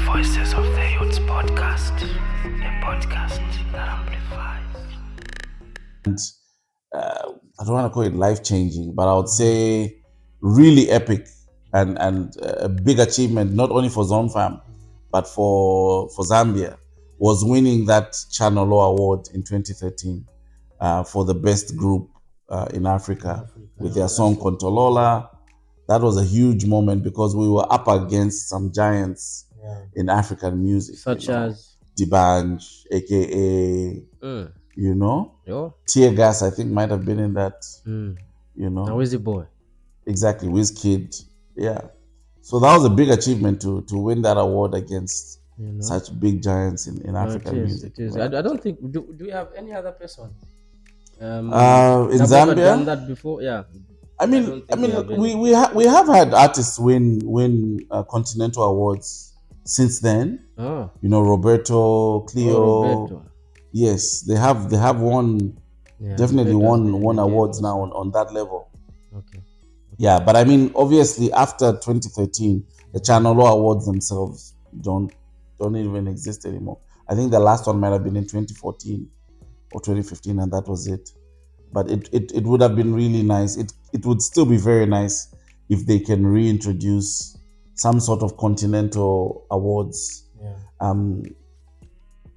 Zed-Voices of the Youths podcast, a podcast that amplifies. And I don't want to call it life-changing, but I would say really epic and a big achievement, not only for Zone Fam, but for Zambia, was winning that Channel O Award in 2013 for the best group in Africa with their song Kontolola. That was a huge moment because we were up against some giants in African music. Such as D'banj, aka, Tear Gas, I think might have been in that, Now is the boy? Exactly, Wizkid. Yeah. So that was a big achievement to win that award against such big giants in African music. It is. Right? I don't think, do we have any other person? In have we ever Zambia? done that before? Yeah. We have had artists win continental awards since then. Oh. Roberto, Cleo. Roberto. Yes, they have won. Definitely won awards now on that level. Okay. Yeah, but obviously after 2013, the Channel O Awards themselves don't even exist anymore. I think the last one might have been in 2014 or 2015, and that was it. But it would have been really nice. It would still be very nice if they can reintroduce some sort of continental awards.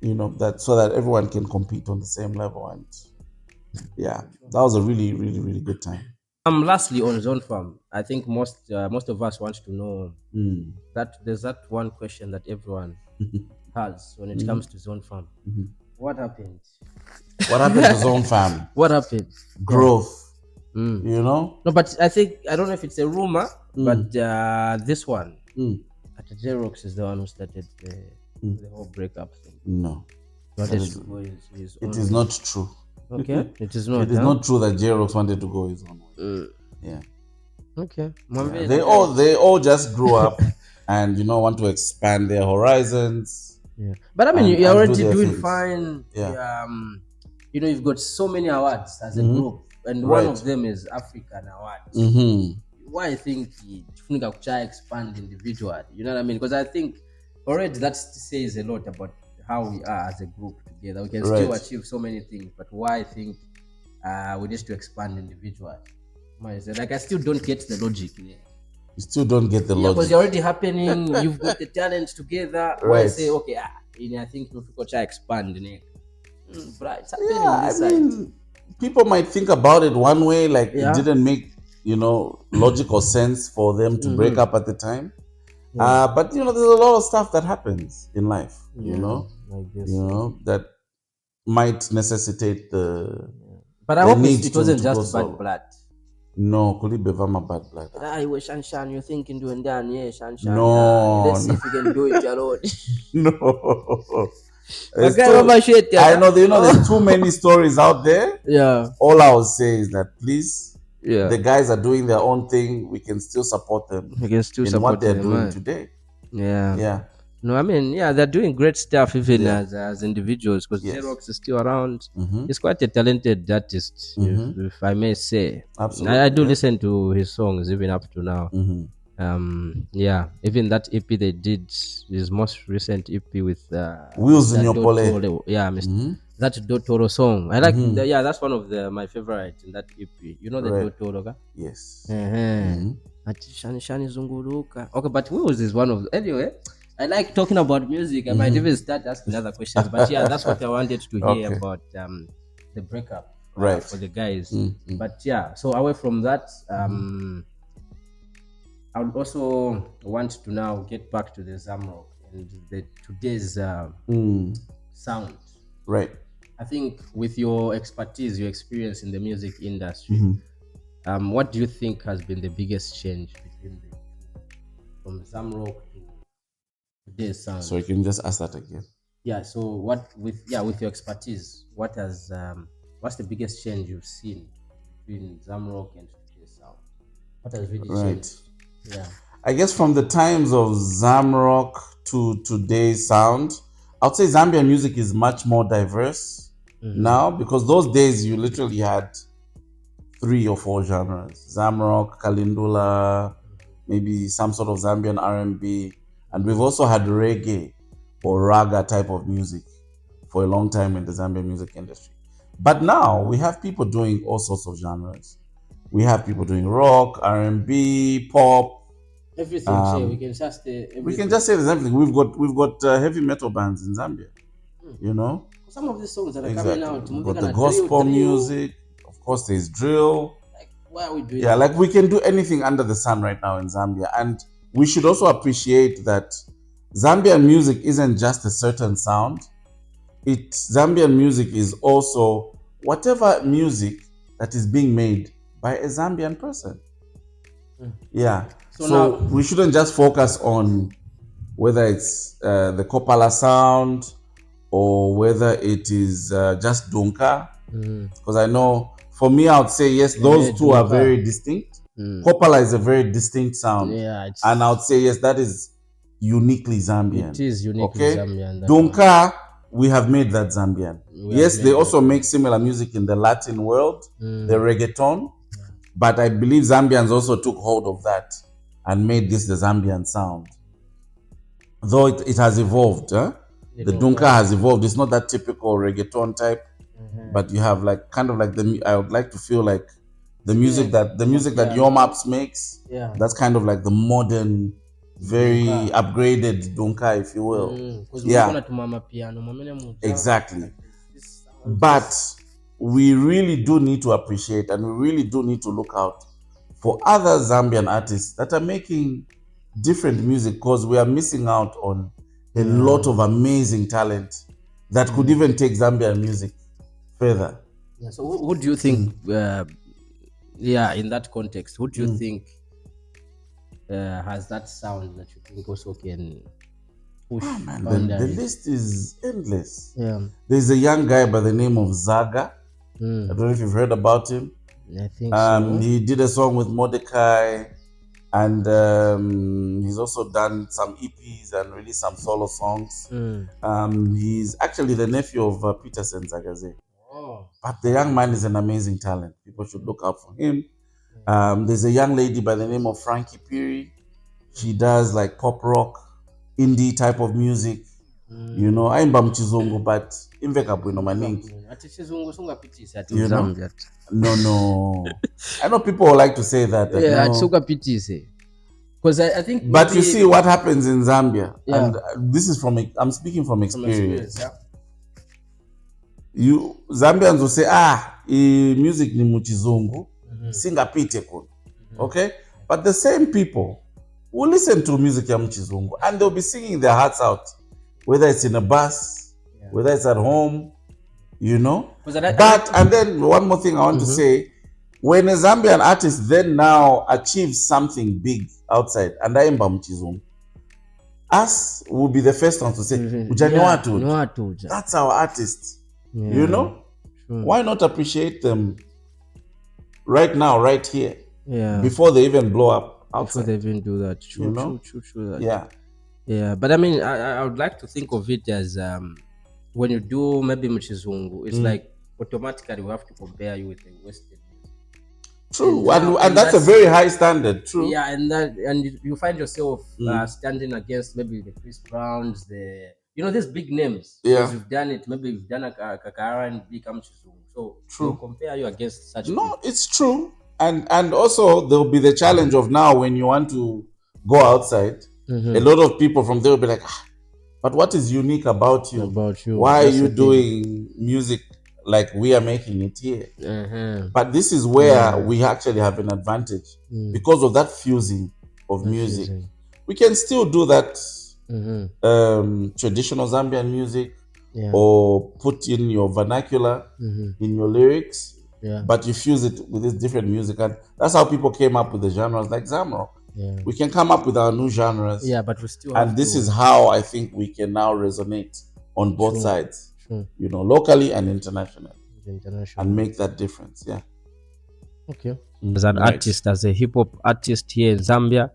That so that everyone can compete on the same level. And yeah, that was a really, really, really good time. Lastly, on Zone Farm, I think most of us want to know that there's that one question that everyone has when it comes to Zone Farm. What happened? What happened to Zone Fam? What happened? Growth. No, but I don't know if it's a rumor, but this one, Zamrock is the one who started the whole breakup thing. No. It is not true. Okay, it is not. It is not true that J-Rox wanted to go his own way. Yeah. Okay. Yeah. They all just grew up and want to expand their horizons. Yeah. But you're already doing things. Fine. Yeah. You've got so many awards as a group, and one of them is African Awards. Why I think you expand individually? You know what I mean? Because I think already that says a lot about how we are as a group together. We can still achieve so many things, but why I think we need to expand individually? I still don't get the logic there. You still don't get the logic. Because it's already happening. You've got the talent together. Why say, okay, I think if we could expand, it's happening people might think about it one way, like it didn't make logical sense for them to break up at the time. But there's a lot of stuff that happens in life, that might necessitate the. But I hope it wasn't just bad blood. No, could it be my bad blood? Was Shanshan, you're thinking doing that, Shanshan. No, let's see if we can do it alone. No. I know there's too many stories out there. Yeah. All I will say is that please, the guys are doing their own thing. We can still support them. We can still support what they're doing today. Yeah. Yeah. No, they're doing great stuff even as individuals, because Zamrock is still around. He's quite a talented artist, if I may say. Absolutely. I do listen to his songs even up to now. Even that EP they did, his most recent EP with Wheels in Your Pole. Yeah, that Dotoro song. I like that's one of my favorite in that EP. You know the Dotoro, okay? Yes. Shani Zunguluka. Okay, but Wheels is one of anyway. I like talking about music. I might even start asking other questions, but that's what I wanted to hear about the breakup for the guys. But so away from that, I would also want to now get back to the Zamrock and today's sound. Right. I think with your expertise, your experience in the music industry, what do you think has been the biggest change from Zamrock to today's sound? So you can just ask that again. Yeah. So what with your expertise, what's the biggest change you've seen between Zamrock and today's sound? What has really changed? Yeah. I guess from the times of Zamrock to today's sound, I'd say Zambian music is much more diverse now, because those days you literally had 3 or 4 genres: Zamrock, Kalindula, maybe some sort of Zambian R&B. And we've also had reggae or raga type of music for a long time in the Zambian music industry. But now we have people doing all sorts of genres. We have people doing rock, R&B, pop. Everything. We can just everything. We can just say everything. We've got heavy metal bands in Zambia. You know, some of these songs that are coming out. We've got the gospel music. Of course, there's drill. Like, why are we doing? Yeah, like we can do anything under the sun right now in Zambia, and we should also appreciate that Zambian music isn't just a certain sound. Zambian music is also whatever music that is being made by a Zambian person. Yeah. So now, we shouldn't just focus on whether it's the Kopala sound or whether it is just Dunka. Because I know, for me, I would say, yes, those two are very distinct. Kopala is a very distinct sound. Yeah, and I would say, yes, that is uniquely Zambian. It is uniquely Zambian. Dunka, we have made that Zambian. Yes, they also make similar music in the Latin world, the reggaeton. But I believe Zambians also took hold of that and made this the Zambian sound. Though it has evolved. The Dunka has evolved. It's not that typical reggaeton type. But you have like kind of like I would like to feel like the music that Your Maps makes. Yeah. That's kind of like the modern, very upgraded Dunka, if you will. Exactly. But we really do need to appreciate and we really do need to look out for other Zambian artists that are making different music, because we are missing out on a lot of amazing talent that could even take Zambian music further. Yeah, so who do you think, in that context, who do you think has that sound that you think also can push? The list is endless. Yeah. There's a young guy by the name of Zaga. I don't know if you've heard about him. I think so. He did a song with Mordecai, and he's also done some EPs and released some solo songs. He's actually the nephew of Peterson Zagaze. But the young man is an amazing talent. People should look out for him. There's a young lady by the name of Frankie Piri. She does like pop rock, indie type of music. You know, aimba mchizungu, but imvekabwe no maningi. You know? No. I know people like to say that. Because I think. But you see what happens in Zambia, and this is I'm speaking from experience. Zambians will say, music ni muchizungu, singapite kun. Okay? But the same people will listen to music ya mchizungu and they'll be singing their hearts out, whether it's in a bus, whether it's at home, you know. And then one more thing I want to say, when a Zambian artist then now achieves something big outside, and I am mchizungu, us will be the first ones to say, that's our artist. You know? True. Why not appreciate them right now, right here? Before they even blow up outside. Before they even do that. True, you know? True. Yeah. But I mean, I would like to think of it as when you do maybe Mchizungu, it's like automatically we have to compare you with the Western. True, and that's a very high standard. True. Yeah, and you find yourself standing against maybe the Chris Browns, these big names. Yeah. Because you've done it. Maybe you've done a Kakara and become Chizungu. So true. Compare you against such. No, people. It's true. And also there'll be the challenge of now when you want to go outside, a lot of people from there will be like, but what is unique about you? Why are you doing music like we are making it here? But this is where we actually have an advantage because of that fusing of music. We can still do that traditional Zambian music or put in your vernacular in your lyrics, but you fuse it with this different music, and that's how people came up with the genres like Zamrock. We can come up with our new genres, but we still and this is how I think we can now resonate on both sides, locally and internationally, and make that difference. Okay. As an artist, as a hip hop artist here in Zambia,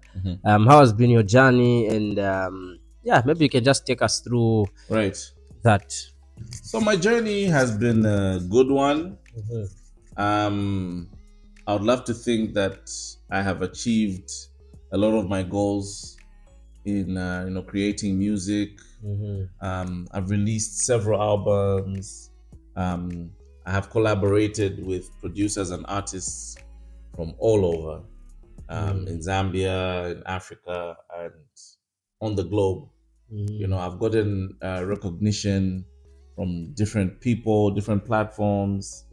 how has been your journey? And maybe you can just take us through that. So my journey has been a good one. I would love to think that I have achieved a lot of my goals in creating music. I've released several albums. I have collaborated with producers and artists from all over, in Zambia, in Africa, and on the globe. I've gotten recognition from different people, different platforms,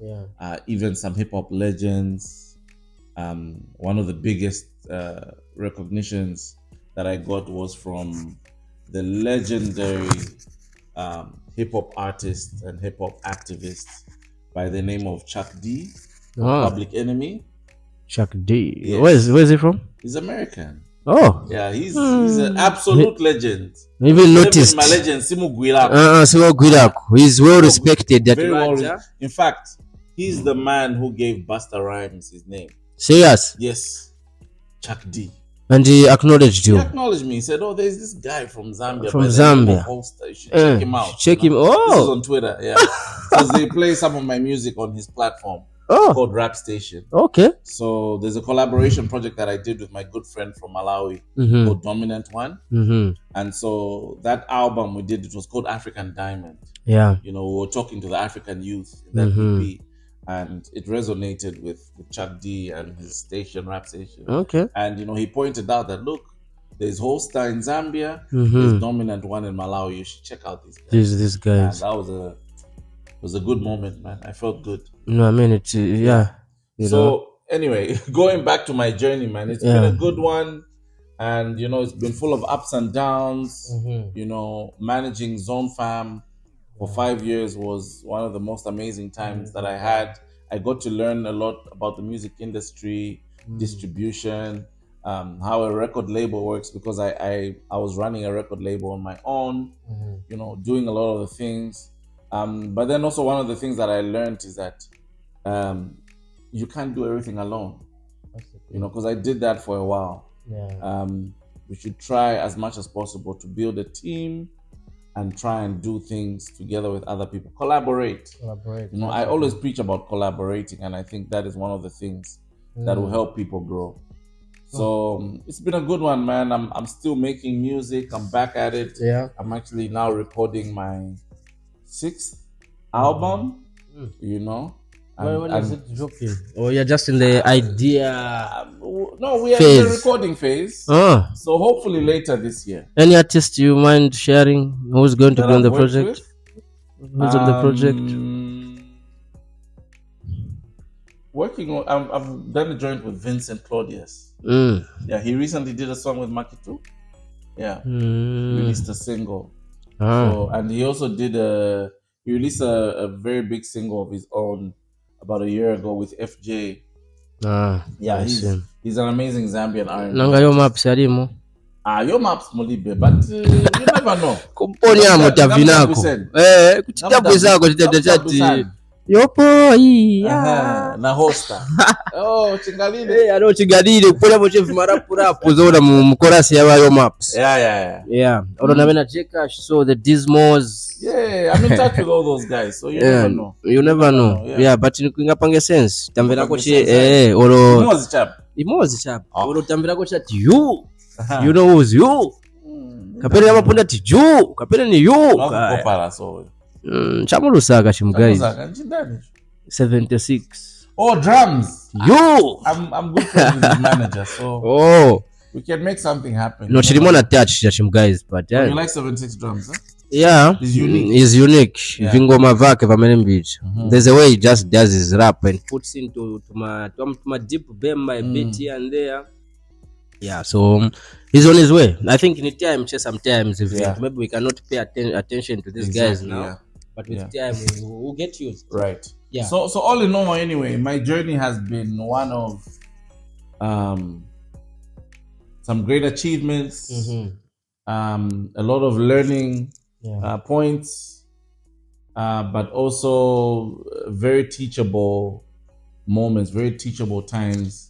even some hip hop legends. One of the biggest recognitions that I got was from the legendary hip hop artist and hip hop activist by the name of Chuck D, Public Enemy. Chuck D. Yes. Where's he from? He's American. Oh. Yeah, he's an absolute legend. Even noticed. My legend, Simu Guiraku. He's well respected. Very well. In fact, he's the man who gave Busta Rhymes his name. Serious? Yes. Chuck D. And he acknowledged you. He acknowledged me. He said, "Oh, there's this guy from Zambia. From Zambia. Holstar. You should check him out. Check him. This is Oh. on Twitter. Yeah, because they play some of my music on his platform called Rap Station. Okay. So there's a collaboration project that I did with my good friend from Malawi called Dominant One. And so that album we did, it was called African Diamond. Yeah. We were talking to the African youth in that EP. And it resonated with Chuck D and his station, Rap Station. Okay. And he pointed out that, look, there's Holstar in Zambia, there's Dominant One in Malawi. You should check out these guys. These guys. And that was a good moment, man. I felt good. No, I mean it's Anyway, going back to my journey, man, it's been a good one, and it's been full of ups and downs. Managing Zone Fam for 5 years was one of the most amazing times that I had. I got to learn a lot about the music industry, distribution, how a record label works, because I was running a record label on my own, doing a lot of the things. But then also one of the things that I learned is that you can't do everything alone, because I did that for a while. We should try as much as possible to build a team and try and do things together with other people. Collaborate. I always preach about collaborating, and I think that is one of the things that will help people grow. So it's been a good one, man. I'm still making music. I'm back at it. Yeah. I'm actually now recording my 6th album. When is it dropping? Oh, you're just in the idea. No, we are in the recording phase. So hopefully later this year. Any artist you mind sharing? Who's going to be on the project? Who's on the project? I've done a joint with Vincent Claudius. Yeah, he recently did a song with Makitu. Yeah, released a single. So, and he also released a very big single of his own about a year ago with FJ. Yeah, he's an amazing Zambian R&B. Nanga yo maps yarimo. Your maps mulibe, but you never know. Kumponya mutavinako. Kutabu zako zitachati. Yopo na Holstar. Oh, chingalile. Ano chingalile kupola moche marapu zona mu chorus ya yo maps. Yeah. Orona bena cheka, so the Dismos. Yeah, I'm in touch with all those guys, so you never know. You never know. Yeah, but kuinga pange sense. Tambira ko chi oro Imozi chap. Oro tambira ko chat you. You know who's you. Kapere ya mapunda ti you. Kapere ni you. Kopara so. Chama Lusaka chim guys. 76. Oh, drums. You. I'm good friends with his manager, so we can make something happen. No, chilimona touch chim guys, but yeah. You like 76 drums, huh? Yeah, it's unique. It's unique. Vingoma vake vamenembich. There's a way he just does his rap and puts into my deep bemba a bit here and there. Yeah, so he's on his way. I think in time, sometimes maybe we cannot pay attention to these guys now, but with time we'll get used. Right. Yeah. So all in all, anyway, my journey has been one of some great achievements, a lot of learning points, but also very teachable moments, very teachable times.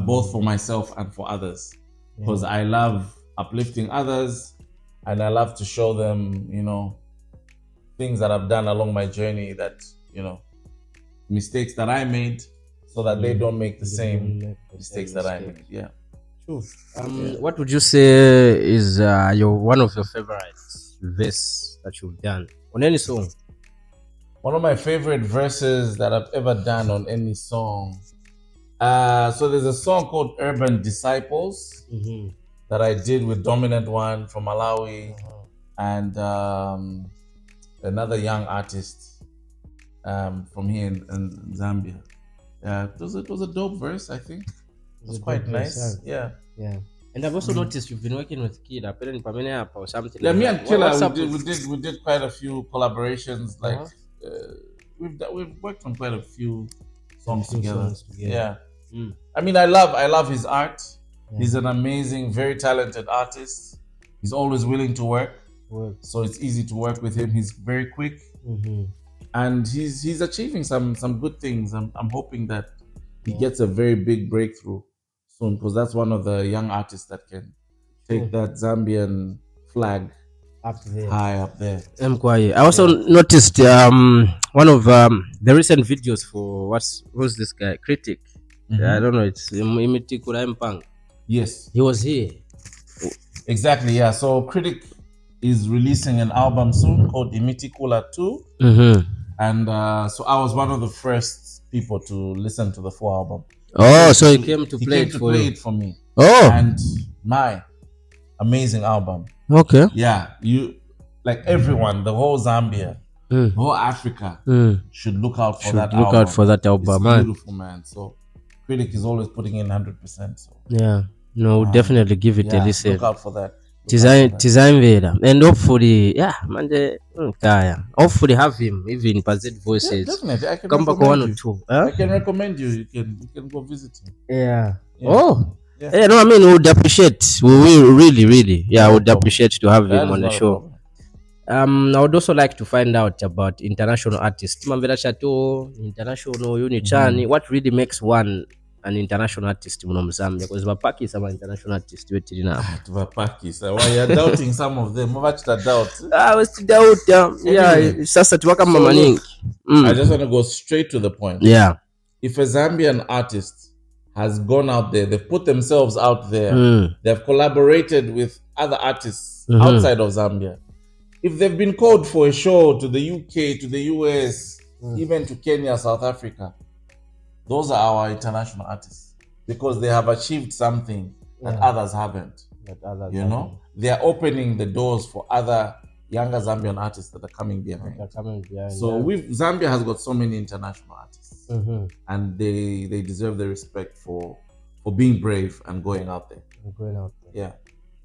Both for myself and for others, because I love uplifting others, and I love to show them, things that I've done along my journey, that mistakes that I made, so that they don't make the same mistakes that I made. Yeah. True. What would you say is one of your favorite verse that you've done on any song? One of my favorite verses that I've ever done on any song. So there's a song called Urban Disciples that I did with Dominant One from Malawi and another young artist from here in Zambia. Yeah, it was a dope verse, I think. It was quite nice. Yeah. And I've also noticed you've been working with Kid or something. Yeah, me and Killer, What's up we did quite a few collaborations. Like we've worked on quite a few songs together. Yeah. I mean, I love his art. He's an amazing, very talented artist. He's always willing to work. So it's easy to work with him. He's very quick, and he's achieving some good things. I'm hoping that he gets a very big breakthrough soon, because that's one of the young artists that can take that Zambian flag high up there. I also noticed one of the recent videos for who's this guy? Critic. I don't know. It's Imiti Punk. Yes, he was here. Exactly. Yeah. So Critic is releasing an album soon called Imiti Kula 2. And so I was one of the first people to listen to the full album. So he came to play it for me. And my amazing album. Okay. Yeah, you like everyone, the whole Zambia, the whole Africa should look out for that album. Look out for that album, it's man. Beautiful, man. So Critic is always putting in 100%. So yeah, no, definitely give it a listen. Look out for that. Tizamvera, and hopefully, hopefully have him even in Zed-Voices. Definitely, I can come back one or two. I can recommend you. You can go visit him. Yeah. Yeah. No, I mean, we would appreciate. We will really, I would appreciate to have him on the show. I would also like to find out about international artists. International Unichani. What really makes one an international artist in Zambia? Because Vapaki is an international artist. Vapaki, why you're doubting some of them? How much that doubt? I was to doubt. It's just that I just want to go straight to the point. Yeah. If a Zambian artist has gone out there, they've put themselves out there, they've collaborated with other artists outside of Zambia. If they've been called for a show to the UK, to the US, even to Kenya, South Africa, those are our international artists, because they have achieved something that others haven't. They are opening the doors for other younger Zambian artists that are coming behind. So Zambia has got so many international artists, and they deserve the respect for being brave and going out there. Yeah.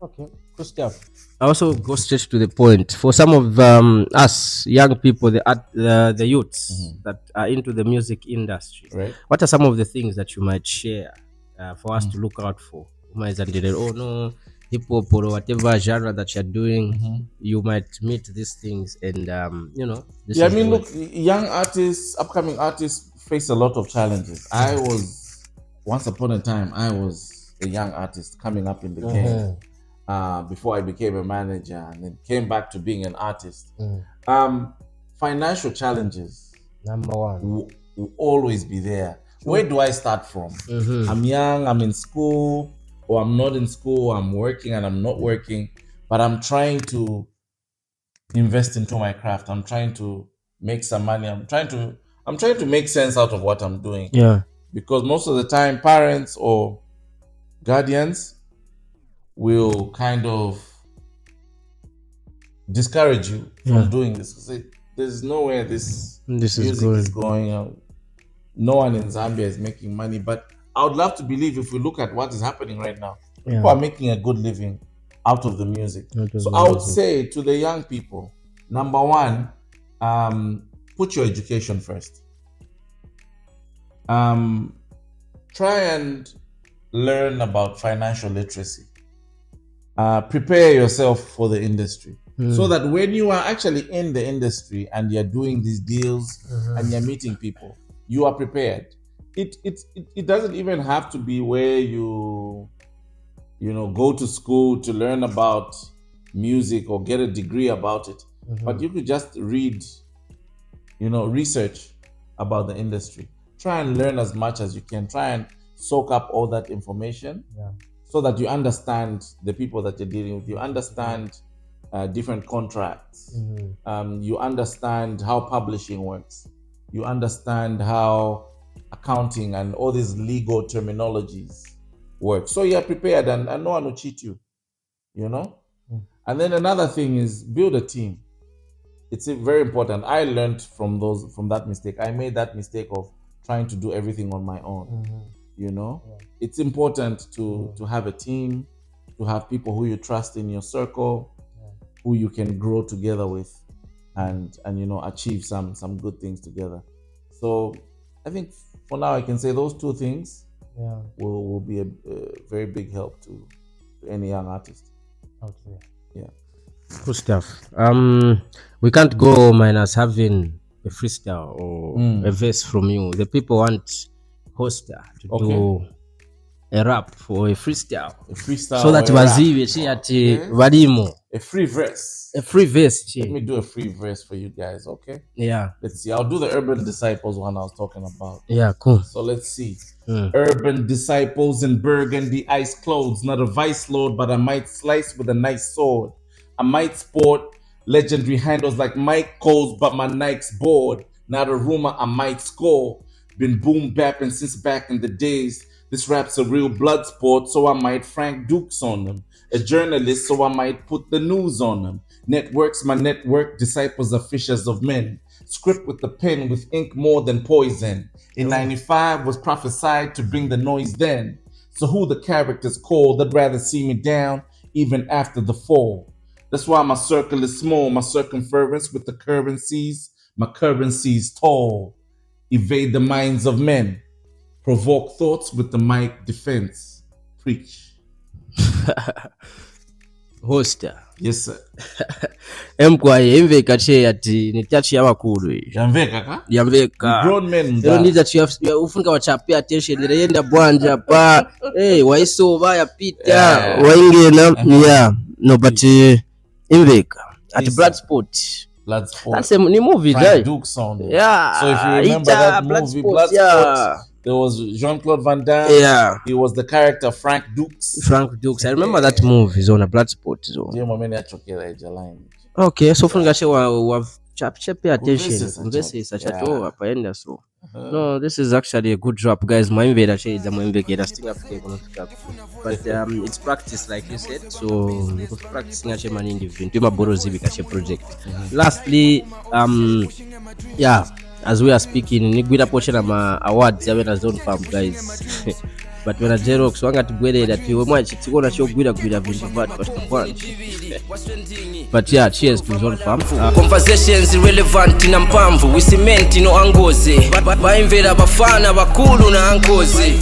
Okay, good stuff. I also go straight to the point. For some of us young people, the youths that are into the music industry, right? What are some of the things that you might share for us to look out for? Hip hop or whatever genre that you're doing, you might meet these things, and look, young artists, upcoming artists face a lot of challenges. Once upon a time, I was a young artist coming up in the game. Before I became a manager and then came back to being an artist. Financial challenges, number one, will always be there. Where do I start from? I'm young, I'm in school, or I'm not in school, I'm working and I'm not working, but I'm trying to invest into my craft. I'm trying to make some money. I'm trying to make sense out of what I'm doing. Yeah. Because most of the time, parents or guardians will kind of discourage you from doing this. There's nowhere this music is going. No one in Zambia is making money, but I would love to believe, if we look at what is happening right now, people are making a good living out of the music. So I would say to the young people, number one, put your education first. Try and learn about financial literacy. Prepare yourself for the industry, so that when you are actually in the industry and you're doing these deals and you're meeting people, you are prepared. It doesn't even have to be where you go to school to learn about music or get a degree about it, but you could just read, research about the industry. Try and learn as much as you can. Try and soak up all that information, so that you understand the people that you're dealing with. You understand different contracts. You understand how publishing works. You understand how accounting and all these legal terminologies work. So you're prepared, and no one will cheat you, you know? And then another thing is build a team. It's very important. I learned from that mistake. I made that mistake of trying to do everything on my own. You know, it's important to have a team, to have people who you trust in your circle, who you can grow together with, and you know, achieve some good things together. So I think for now I can say those two things will be a very big help to any young artist. Okay. Yeah. Good stuff. We can't go minus having a freestyle or a verse from you. The people want Holstar to do a rap or a freestyle. So that a free verse. A free verse. Let me do a free verse for you guys, okay? Yeah. Let's see. I'll do the Urban Disciples one I was talking about. Yeah, cool. So let's see. Urban disciples in burgundy ice clothes, not a vice lord, but I might slice with a nice sword. I might sport legendary handles like Mike Cole's, but my Nike's bored. Not a rumor, I might score. Been boom bapping since back in the days. This rap's a real blood sport, so I might Frank Dukes on them. A journalist, so I might put the news on them. Networks, my network, disciples are fishers of men. Script with the pen, with ink more than poison. In 95 was prophesied to bring the noise then. So who the characters call, they'd rather see me down even after the fall. That's why my circle is small, my circumference with the currencies, my currency's tall. Evade the minds of men. Provoke thoughts with the mic defense. Preach. Holstar. Yes, sir. Mkwaye imveka che ati ni touch ya makulu hii. Yamveka ka? Yamveka. Grown men. Lero ndiza ufunga wachape attention lirenda bwanja pa. Waiso baya pita. Waingena. Yeah. No but imveka. At Bloodsport. That's a new movie, Frank Dukes on it. Yeah. So if you remember that movie, Bloodsport, there was Jean-Claude Van Damme. Yeah. He was the character Frank Dukes. I remember that movie. It's on a Bloodsport. Okay, so from wa pay attention. This is such a hapa so. No, this is actually a good drop, guys. My invade actually the invade sting up. But it's practice, like you said. So we could practice actually man individual. To my borozi bikache project. Lastly, as we are speaking, ni gwida portion ama awards yawe na zone farm, guys. But when a Xerox wanga tugwele that we mwachi tikona sho gwida vindu vat first punch. But yeah, cheers to zone farm. Conversations irrelevant na mpamvu we cement no angoze. Ba invera bafana bakulu na angoze.